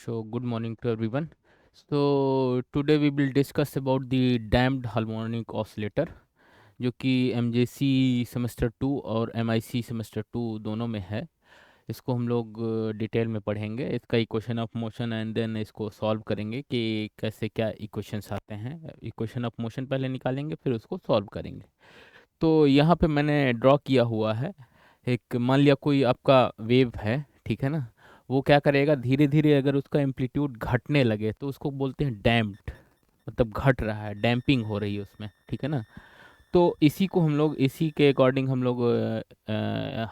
So, good morning to everyone. Today we will discuss about the damped harmonic oscillator जो कि MJC semester 2 और MIC semester 2 दोनों में है। इसको हम लोग डिटेल में पढ़ेंगे, इसका equation of motion and then इसको सॉल्व करेंगे कि कैसे क्या इक्वेशंस आते हैं। इक्वेशन ऑफ मोशन पहले निकालेंगे, फिर उसको सॉल्व करेंगे। तो यहाँ पे मैंने ड्रॉ किया हुआ है, एक मान लिया कोई आपका वेव है, ठीक है ना। वो क्या करेगा, धीरे धीरे अगर उसका एम्पलीट्यूड घटने लगे तो उसको बोलते हैं डैम्प्ड, मतलब घट रहा है, डैम्पिंग हो रही है उसमें, ठीक है ना। तो इसी को हम लोग, इसी के अकॉर्डिंग हम लोग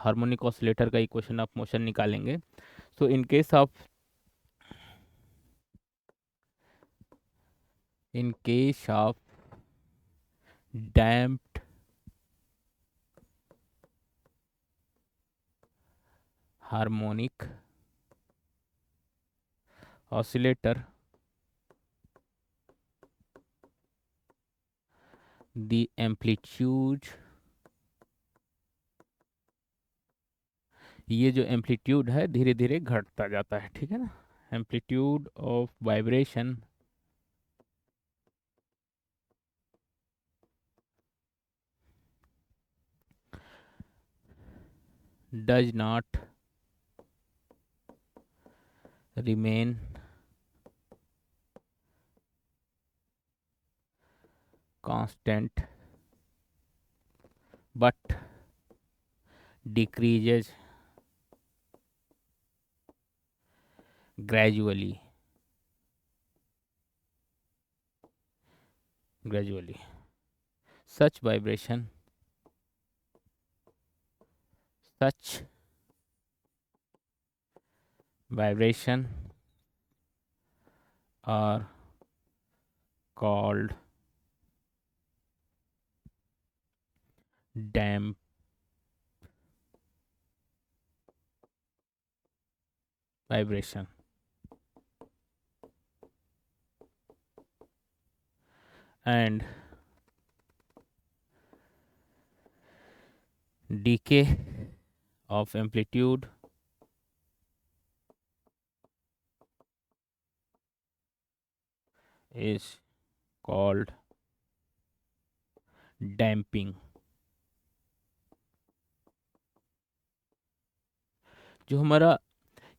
हार्मोनिक ऑसिलेटर का इक्वेशन ऑफ मोशन निकालेंगे। So in case of damped harmonic oscillator, the amplitude, ये जो एम्पलीट्यूड है धीरे धीरे घटता जाता है, ठीक है ना। Amplitude of vibration does not remain constant but decreases gradually. Such vibration, such vibration are called damp vibration. And decay of amplitude is called damping. जो हमारा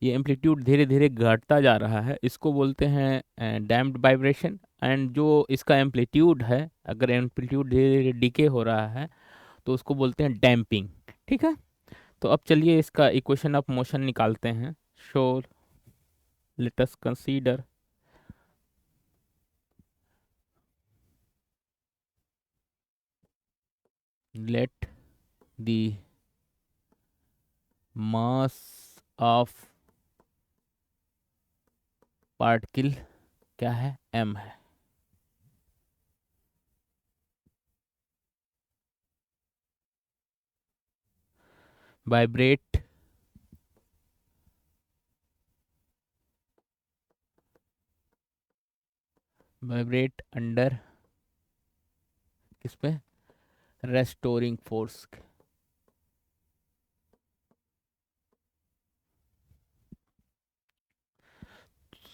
ये एम्पलीट्यूड धीरे धीरे घटता जा रहा है, इसको बोलते हैं डैम्प्ड वाइब्रेशन। एंड जो इसका एम्पलीट्यूड है, अगर एम्पलीट्यूड धीरे धीरे डिके हो रहा है तो उसको बोलते हैं डैम्पिंग, ठीक है। तो अब चलिए इसका इक्वेशन ऑफ मोशन निकालते हैं। So let us consider let the mass of particle क्या है, m है। वाइब्रेट अंडर किस पे, रेस्टोरिंग फोर्स।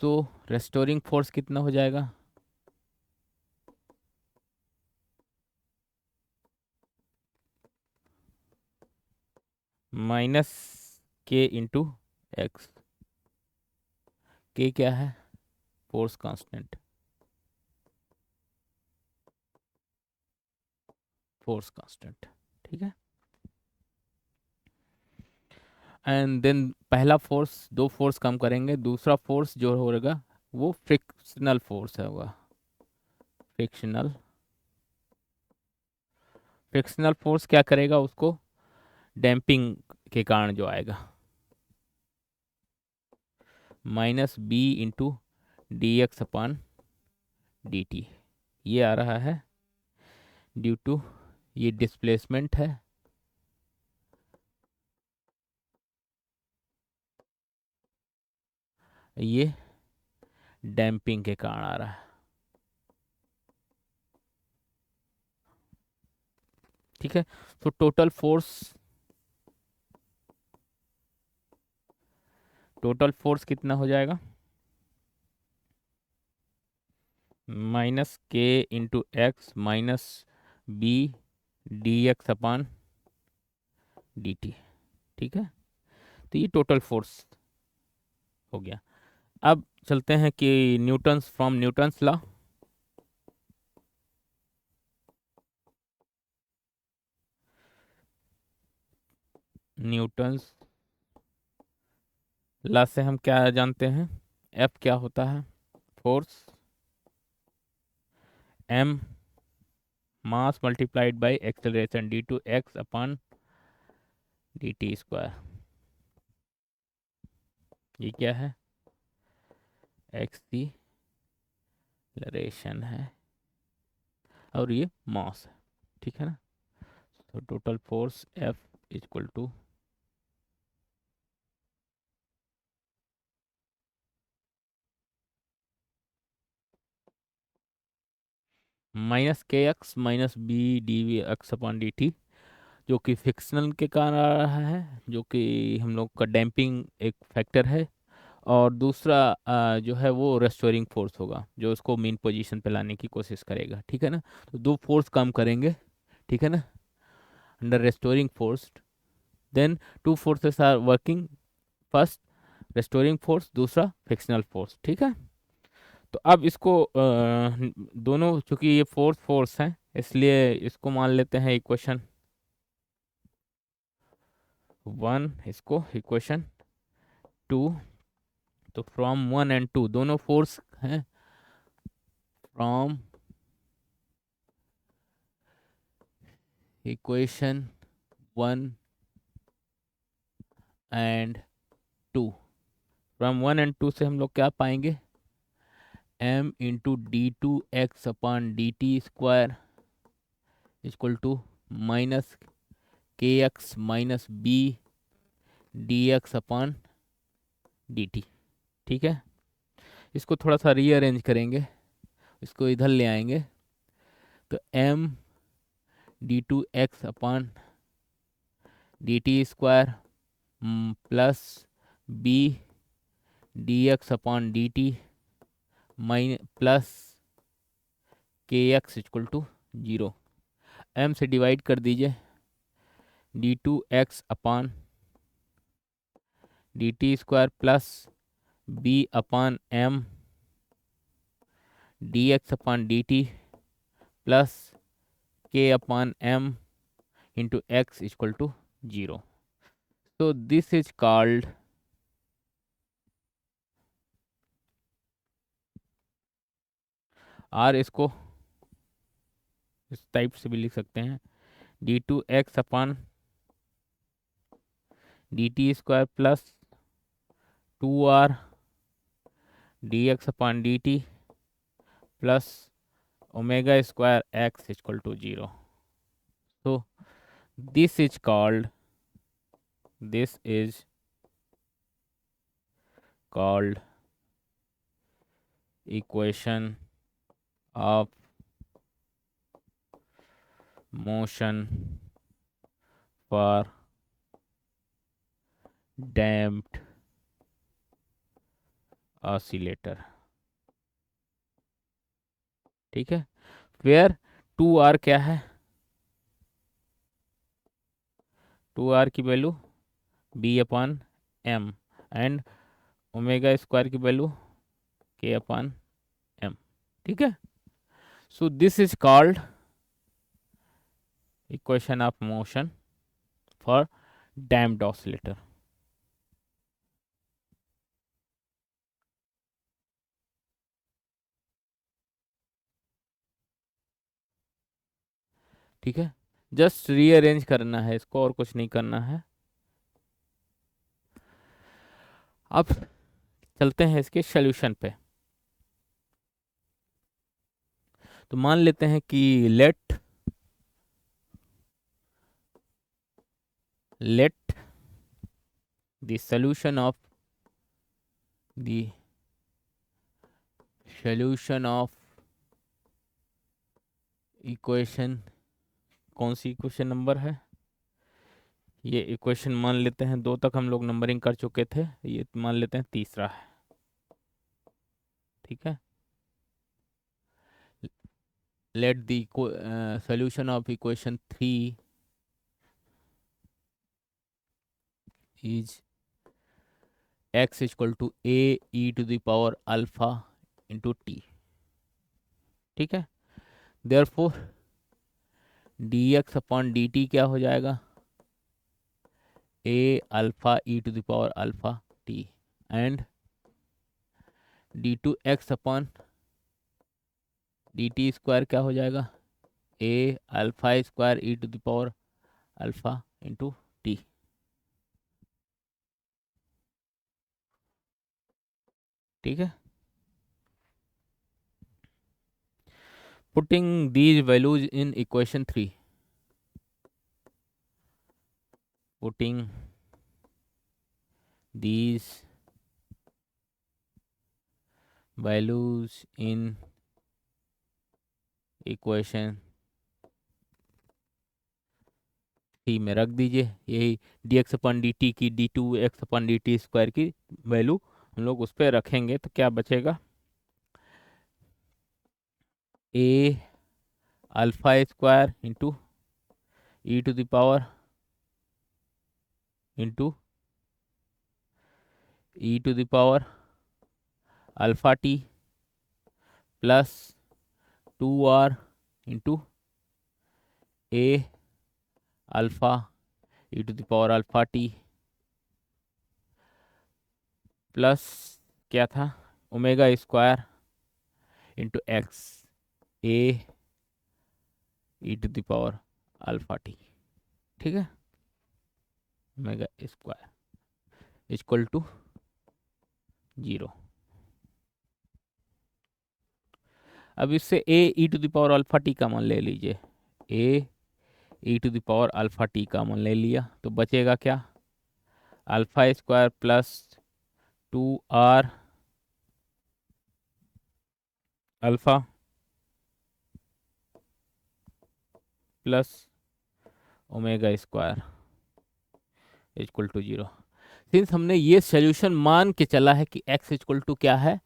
सो रेस्टोरिंग फोर्स कितना हो जाएगा, माइनस के इंटू एक्स। के क्या है, फोर्स कांस्टेंट, ठीक है। एंड देन पहला फोर्स, दो फोर्स कम करेंगे, दूसरा फोर्स जो होगा वो फ्रिक्शनल फोर्स होगा। फ्रिक्शनल फ्रिक्शनल फोर्स क्या करेगा, उसको डैम्पिंग के कारण जो आएगा, minus B into D X upon D T, ये आ रहा है ड्यू टू, ये डिस्प्लेसमेंट है, ये डैम्पिंग के कारण आ रहा है, ठीक है। तो टोटल फोर्स कितना हो जाएगा, minus K into X minus B D X upon D T. ठीक है, तो ये टोटल फोर्स हो गया। अब चलते हैं कि Newton's from Newton's law. Newton's law से हम क्या जानते हैं, एफ क्या होता है, force M mass multiplied by acceleration D two X upon D T square. ये क्या है, एक्सीलरेशन है और ये मास है। ठीक है ना, तो total force F equal to minus K X minus B D V X upon D T, जो कि फिक्शनल के कारण आ रहा है, जो कि हम लोग का डैम्पिंग एक फैक्टर है। और दूसरा जो है वो रेस्टोरिंग फोर्स होगा, जो उसको मेन पोजीशन पे लाने की कोशिश करेगा। ठीक है ना, तो दो फोर्स काम करेंगे। ठीक है ना, under restoring force, then two forces are working, first restoring force, दूसरा फ्रिक्शनल फोर्स। ठीक है, तो अब इसको दोनों चूंकि ये फोर्स फोर्स हैं, इसलिए इसको मान लेते हैं इक्वेशन वन, इसको इक्वेशन टू। तो फ्रॉम वन एंड टू दोनों फोर्स हैं, from equation one and two, from one and two से हम लोग क्या पाएंगे, M into D two X upon D T square equal to minus K X minus B D X upon D T. ठीक है, इसको थोड़ा सा रीअरेंज करेंगे, इसको इधर ले आएंगे, तो M D two X upon D T square plus B D X upon D T plus K X equal to zero. M से डिवाइड कर दीजिए, D two X upon D T square plus B upon M D X upon D T plus K upon M into X equal to zero. So this is called R, इसको इस type से भी लिख सकते हैं, D two X upon D T square plus two R D X upon D T plus omega square X equal to zero. So this is called equation of motion for damped oscillator। ठीक है, where to R क्या है, two R की value B upon M and omega square की value के upon M. ठीक है, so this is called equation of motion for damped oscillator. ठीक है, जस्ट रीअरेंज करना है इसको और कुछ नहीं करना है। अब चलते हैं इसके सॉल्यूशन पे। तो मान लेते हैं कि let the solution of equation, कौन सी इक्वेशन नंबर है ये, इक्वेशन मान लेते हैं दो तक हम लोग नंबरिंग कर चुके थे, ये मान लेते हैं तीसरा है। ठीक है, let the solution of equation 3 is x equal to a e to the power alpha into t. ठीक है, therefore dx अपॉन dt क्या हो जाएगा, a alpha e to the power alpha t and d2 x upon dt square क्या हो जाएगा, a alpha square e to the power alpha into T. ठीक है, putting these values in equation 3, putting these values in equation 3 में रख दीजिए. यही D X upon D T की D two X upon D T square की value हम लोग उस पर रखेंगे तो क्या बचेगा, A alpha square into E to the power into E to the power alpha T plus 2r into A alpha E to the power alpha T plus क्या था omega square into X A E to the power alpha T. ठीक है, omega square equal to 0. अब इससे A E to the power alpha T common ले लीजिए, A E to the power alpha T common ले लिया तो बचेगा क्या, alpha square plus 2r alpha plus omega square equal to 0. Since हमने ये सोल्यूशन मान के चला है कि x इक्वल टू क्या है,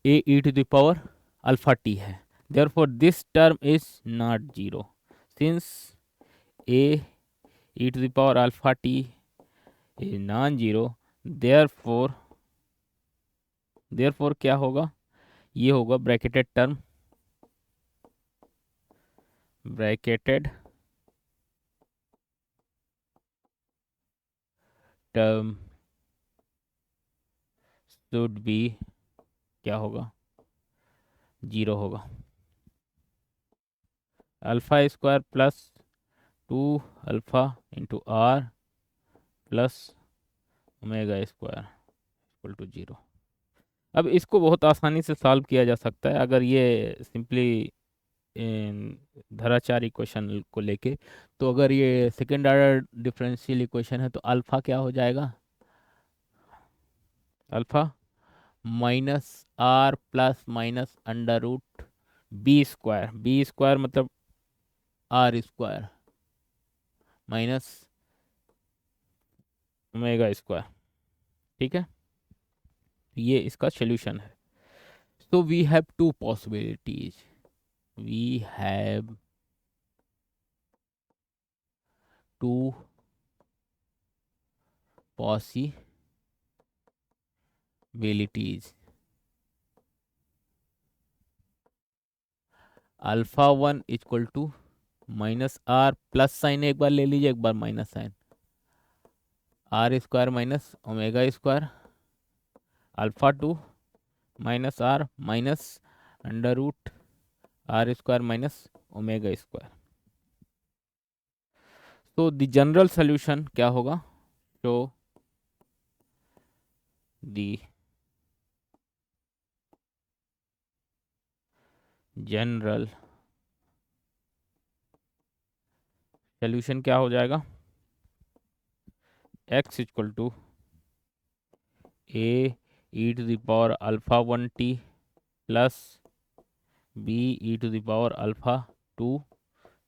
A E to the power alpha T है, therefore this term is not 0. Since a e to the power alpha t is non-zero, therefore क्या होगा, ये होगा ब्रैकेटेड टर्म शुड बी क्या होगा, 0 होगा. Alpha square plus 2 alpha into R plus omega square equal to 0. अब इसको बहुत आसानी से सॉल्व किया जा सकता है अगर ये सिंपली धराचार इक्वेशन को लेके. तो अगर ये सेकेंड ऑर्डर डिफरेंशियल इक्वेशन है तो अल्फा क्या हो जाएगा, alpha minus R plus minus under root B square मतलब R square minus omega square. ठीक है, ये इसका सोल्यूशन है. So we have two possibilities, we have two possibilities. Alpha 1 equal to minus R plus sign एक बार ले लीजिए, एक बार minus sign, R square minus omega square, alpha 2 minus R minus under root R square minus omega square. तो the general solution क्या होगा, तो द जनरल सोल्यूशन क्या हो जाएगा, x equal to A E to the power alpha 1 T plus B E to the power alpha 2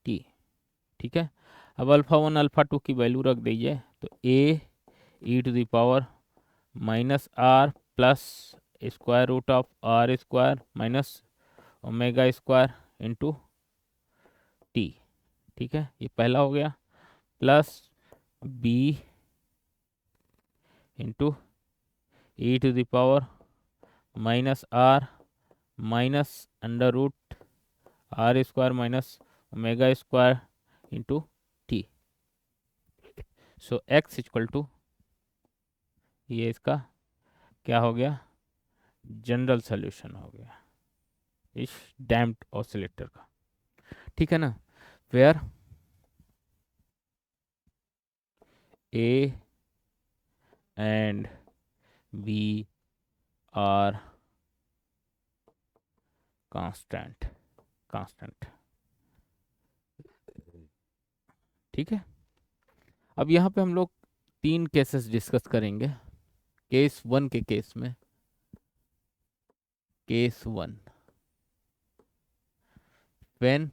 T. ठीक है, अब अल्फा 1 अल्फा 2 की वैल्यू रख दीजिए तो A E to the power minus R plus square root of R square minus omega square into T. ठीक है, ये पहला हो गया, plus B into E to the power minus R minus under root R square minus omega square into T. So X equal to, ये इसका क्या हो गया, जनरल सोल्यूशन हो गया इस डैम्प्ड ऑसिलेटर का। ठीक है ना, where A and B are constant constant. ठीक है, अब यहाँ पे हम लोग तीन केसेस डिस्कस करेंगे। केस वन के केस में, केस वन, व्हेन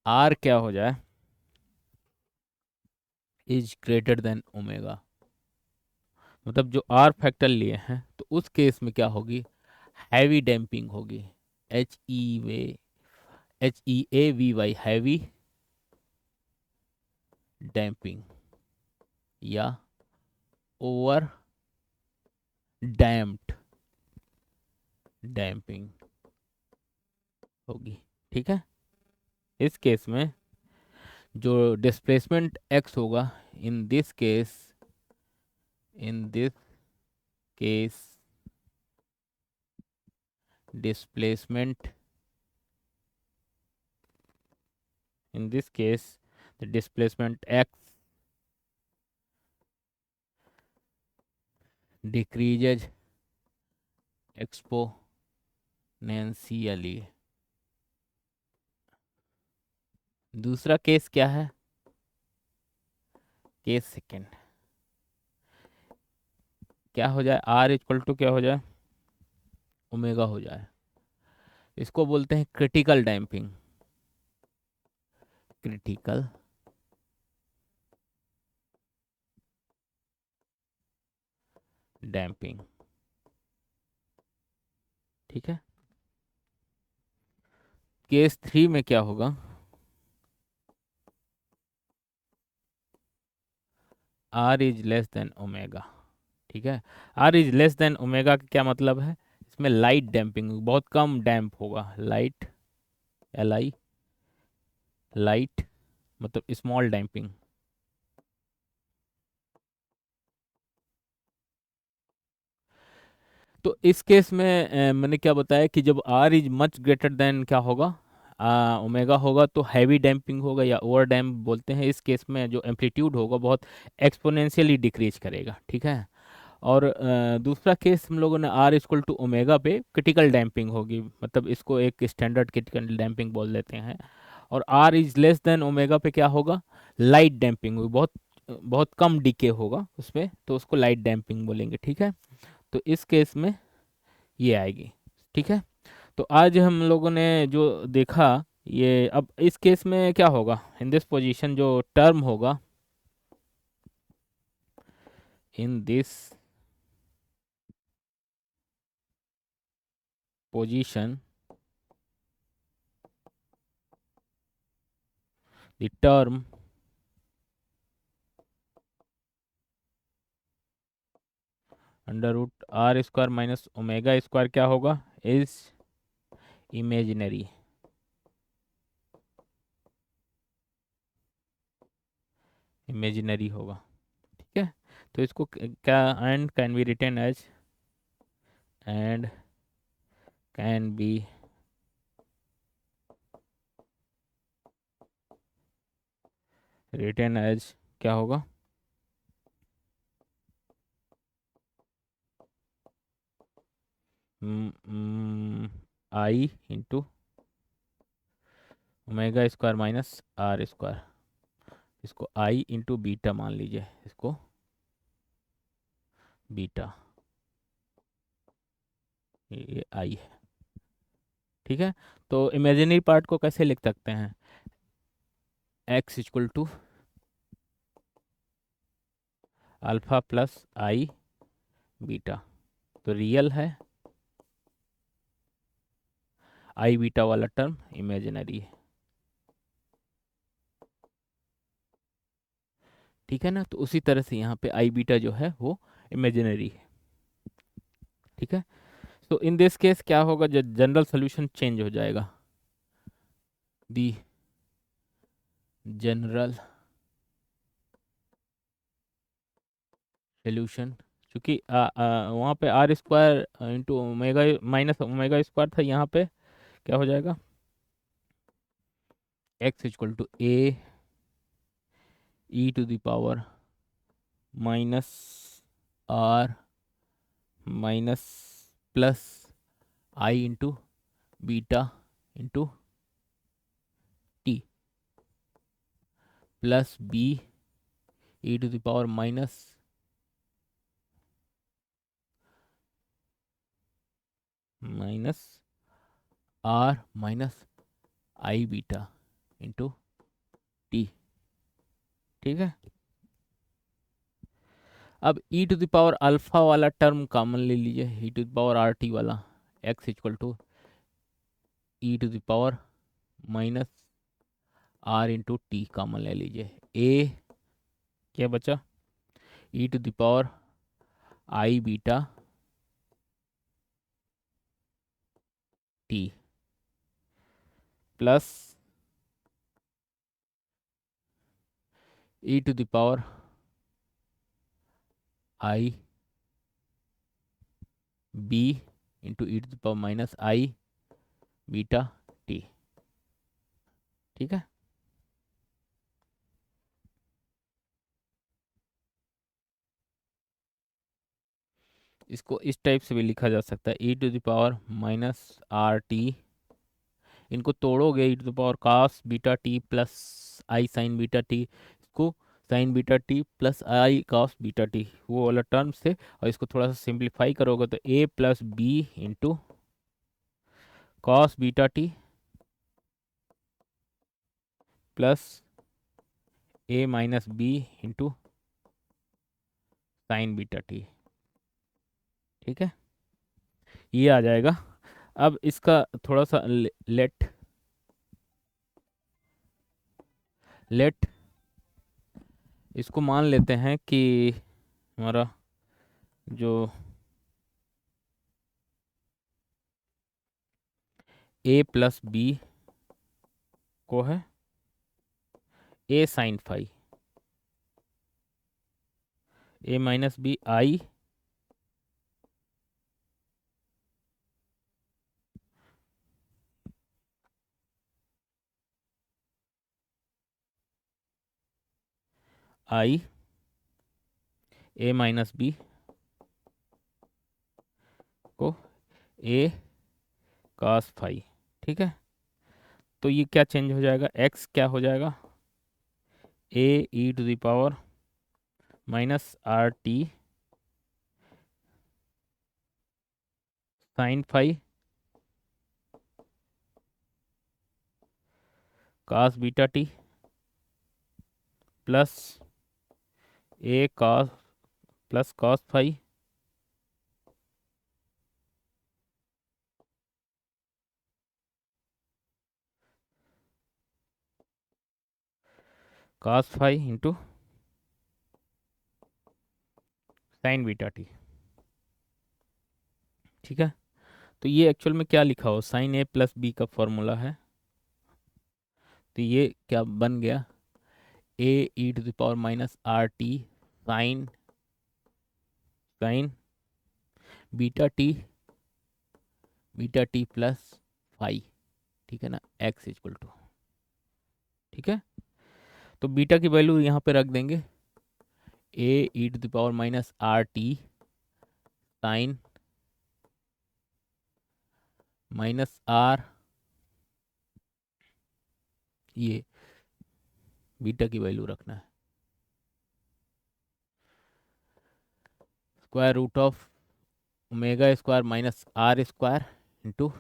आर क्या हो जाए, इज ग्रेटर देन ओमेगा, मतलब जो आर फैक्टर लिए हैं, तो उस केस में क्या होगी, हैवी डैम्पिंग होगी। HEAVY हैवी डैम्पिंग या ओवर डैम्प्ड डैम्पिंग होगी। ठीक है, इस केस में जो डिस्प्लेसमेंट x होगा, in this case, in this case displacement, in this case the displacement x decreases exponentially। दूसरा केस क्या है, केस सेकेंड, क्या हो जाए, r इक्वल टू क्या हो जाए, ओमेगा हो जाए। इसको बोलते हैं क्रिटिकल डैम्पिंग, क्रिटिकल डैम्पिंग। ठीक है, केस थ्री में क्या होगा, r is less than omega. ठीक है, r is less than omega का क्या मतलब है, इसमें लाइट डैम्पिंग, बहुत कम डैम्प होगा, लाइट, LI, लाइट मतलब स्मॉल डैम्पिंग। तो इस केस में मैंने क्या बताया कि जब r is much greater than क्या होगा, ओमेगा होगा, तो हैवी डैम्पिंग होगा या ओवर डैम्प बोलते हैं। इस केस में जो एम्पलीट्यूड होगा बहुत एक्सपोनेंशियली डिक्रीज करेगा। ठीक है, और दूसरा केस हम लोगों ने r इक्वल टू ओमेगा पे क्रिटिकल डैम्पिंग होगी, मतलब इसको एक स्टैंडर्ड क्रिटिकल डैम्पिंग बोल देते हैं। और r is less than omega पे क्या होगा, लाइट डैम्पिंग होगी, बहुत बहुत कम डीके होगा उसमें, तो उसको लाइट डैम्पिंग बोलेंगे। ठीक है, तो इस केस में ये आएगी। ठीक है, तो आज हम लोगों ने जो देखा, ये अब इस केस में क्या होगा, इन दिस पोजीशन जो टर्म होगा, in this position the term under root R square minus omega square क्या होगा, इज इमेजिनरी। इमेजिनरी होगा। ठीक है, तो इसको क्या, and can be written as, and can be written as क्या होगा, I into omega square minus are square, इसको आई इंटू बीटा मान लीजिए, इसको बीटा, ये आई है। ठीक है, तो इमेजिनरी पार्ट को कैसे लिख सकते हैं, X equal to alpha plus I beta, तो रियल है आई बीटा वाला टर्म इमेजिनरी है। ठीक है ना, तो उसी तरह से यहाँ पे आई बीटा जो है वो इमेजिनरी है। ठीक है, तो इन दिस केस क्या होगा, जनरल सोल्यूशन चेंज हो जाएगा। दी जनरल सोल्यूशन, क्योंकि वहाँ पे R square into omega minus omega square था, यहाँ पे क्या हो जाएगा, X equal to A E to the power minus R minus plus I into beta into T plus B E to the power minus R minus I beta into T. ठीक है, अब E to the power alpha वाला term common ले लीजिए, E to the power R T वाला, X equal to E to the power minus R into T common ले लीजिए। A क्या बचा, E to the power I beta T plus E to the power I B into E to the power minus I beta T. ठीक है, इसको इस type से भी लिखा जा सकता है, e to the power minus r t, इनको तोड़ोगे e to the power cos beta T plus i sine beta t, इसको sine beta T plus i cos beta t वो वाला टर्म से, और इसको थोड़ा सा सिंप्लीफाई करोगे तो a plus B into cos beta T plus a minus B into sine beta T. ठीक है, ये आ जाएगा। अब इसका थोड़ा सा लेट लेट इसको मान लेते हैं कि हमारा जो ए प्लस बी को है a sine phi, a minus b i i a minus b को ए कास फाई। ठीक है, तो ये क्या चेंज हो जाएगा, एक्स क्या हो जाएगा, a E to the power minus r t sine phi cos beta T plus a cos plus cos phi cos phi into sine beta T. ठीक है, तो ये एक्चुअल में क्या लिखा हो, साइन ए प्लस बी का फॉर्मूला है, तो ये क्या बन गया, a E to the power minus r t sine sine beta T plus phi. ठीक है ना, एक्स इक्वल टू, ठीक है, तो बीटा की वैल्यू यहाँ पे रख देंगे, a E to the power minus r t sine minus r, ये बीटा की वैल्यू रखना है, square root of omega square minus are square into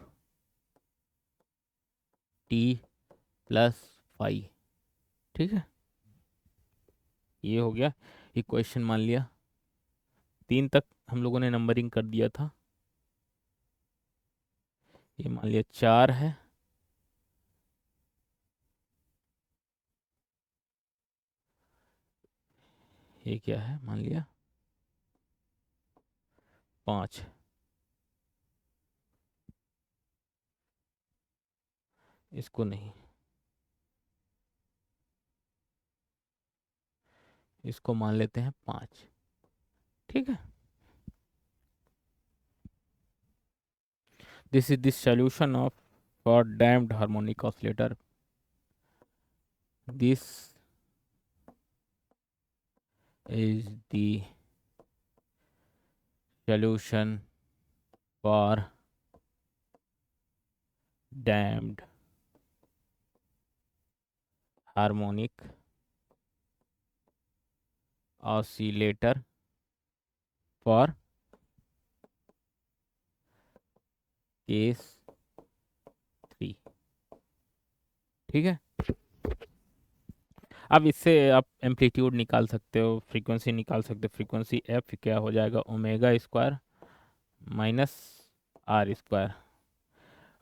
T plus phi. ठीक है, ये हो गया इक्वेशन, मान लिया 3 तक हम लोगों ने नंबरिंग कर दिया था, ये मान लिया 4 है, ये क्या है मान लिया 5, इसको नहीं, इसको मान लेते हैं 5। ठीक है, this is the solution of for damped harmonic oscillator. This is the solution for damped harmonic oscillator for case 3। ठीक है, अब इससे आप एम्पलीट्यूड निकाल सकते हो, फ्रीक्वेंसी निकाल सकते हो। फ्रीक्वेंसी एफ क्या हो जाएगा, omega square minus are square,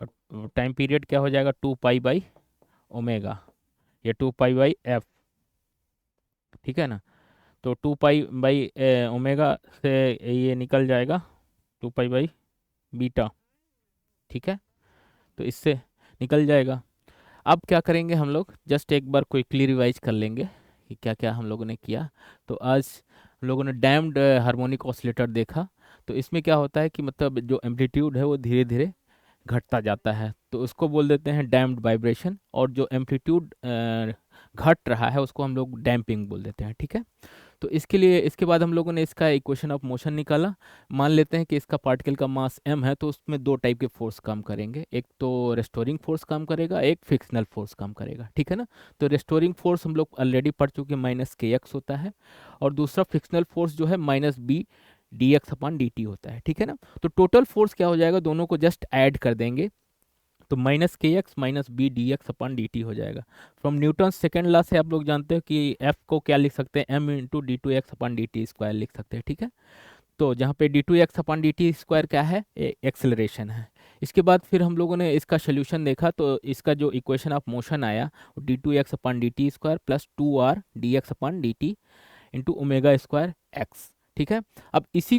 और टाइम पीरियड क्या हो जाएगा 2 पाई बाई ओमेगा, ये 2 पाई बाई एफ। ठीक है ना, तो 2 पाई बाई ओमेगा से ये निकल जाएगा 2 पाई बाई बीटा। ठीक है, तो इससे निकल जाएगा। अब क्या करेंगे हम लोग, जस्ट एक बार क्विकली रिवाइज कर लेंगे कि क्या क्या हम लोगों ने किया। तो आज हम लोगों ने डैम्ड हार्मोनिक ऑसिलेटर देखा। तो इसमें क्या होता है कि मतलब जो एम्पलीट्यूड है वो धीरे धीरे घटता जाता है, तो उसको बोल देते हैं डैम्प्ड वाइब्रेशन। और जो एम्पलीट्यूड घट रहा है उसको हम लोग डैम्पिंग बोल देते हैं। ठीक है, तो इसके लिए इसके बाद हम लोगों ने इसका इक्वेशन ऑफ मोशन निकाला। मान लेते हैं कि इसका पार्टिकल का मास m है, तो उसमें दो टाइप के फोर्स काम करेंगे, एक तो रेस्टोरिंग फोर्स काम करेगा, एक फिक्शनल फोर्स काम करेगा। ठीक है ना, तो रेस्टोरिंग फोर्स हम लोग ऑलरेडी पढ़ चुके हैं, -kx होता है, और दूसरा फिक्शनल फोर्स जो है -b dx/dt होता है। ठीक है ना, तो टोटल फोर्स क्या हो जाएगा, दोनों को जस्ट ऐड कर देंगे, तो -kx-b dx/dt हो जाएगा। फ्रॉम न्यूटन सेकेंड लॉ से आप लोग जानते हो कि एफ को क्या लिख सकते हैं, m × d2x/dt² लिख सकते हैं। ठीक है, तो जहाँ पे d2x/dt² क्या है, एक्सेलरेशन है। इसके बाद फिर हम लोगों ने इसका सोल्यूशन देखा, तो इसका जो इक्वेशन ऑफ मोशन आया वो d2x/dt² plus 2r dx/dt × ω²x। ठीक है, अब इसी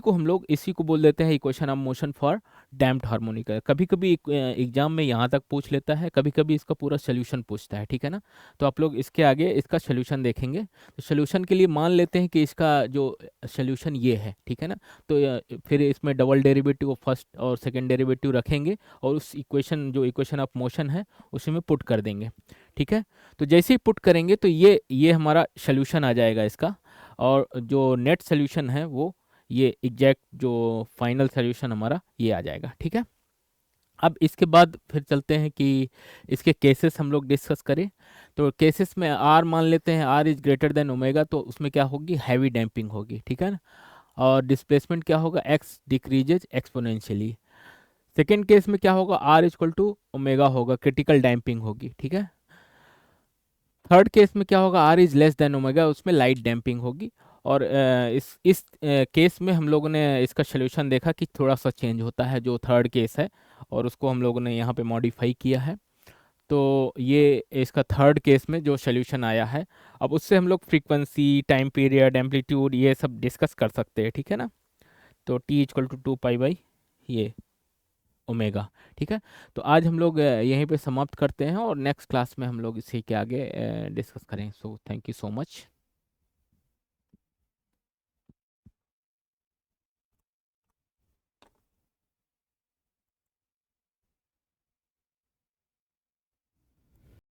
को बोल देते हैं equation of motion for damped harmonic. कभी कभी एग्जाम में यहाँ तक पूछ लेता है, कभी कभी इसका पूरा सोल्यूशन पूछता है। ठीक है ना, तो आप लोग इसके आगे इसका सोल्यूशन देखेंगे। तो सोल्यूशन के लिए मान लेते हैं कि इसका जो सोल्यूशन ये है। ठीक है ना, तो फिर इसमें डबल डेरिवेटिव फर्स्ट और सेकंड डेरिवेटिव रखेंगे, और उस इक्वेशन जो इक्वेशन ऑफ मोशन है उसी में पुट कर देंगे। ठीक है, तो जैसे ही पुट करेंगे तो ये हमारा सोल्यूशन आ जाएगा इसका, और जो नेट सोल्यूशन है वो ये एग्जैक्ट जो फाइनल सोल्यूशन हमारा ये आ जाएगा। ठीक है, अब इसके बाद फिर चलते हैं कि इसके केसेस हम लोग डिस्कस करें। तो केसेस में आर मान लेते हैं, R is greater than omega, तो उसमें क्या होगी, हैवी डैम्पिंग होगी। ठीक है ना, और डिस्प्लेसमेंट क्या होगा, X decreases exponentially. Second case में क्या होगा, आर इक्वल टू ओमेगा होगा, क्रिटिकल डैम्पिंग होगी। ठीक है, थर्ड केस में क्या होगा, R is less than omega, उसमें लाइट डैम्पिंग होगी। और इस केस में हम लोगों ने इसका सोल्यूशन देखा कि थोड़ा सा चेंज होता है, जो थर्ड केस है, और उसको हम लोगों ने यहाँ पे मॉडिफाई किया है। तो ये इसका थर्ड केस में जो सोल्यूशन आया है, अब उससे हम लोग फ्रीक्वेंसी, टाइम पीरियड, एम्पलीट्यूड ये सब डिस्कस कर सकते हैं। ठीक है ना, तो T equal to 2 pi by ये ओमेगा। ठीक है, तो आज हम लोग यहीं पे समाप्त करते हैं, और नेक्स्ट क्लास में हम लोग इसी के आगे डिस्कस करें। So thank you so much.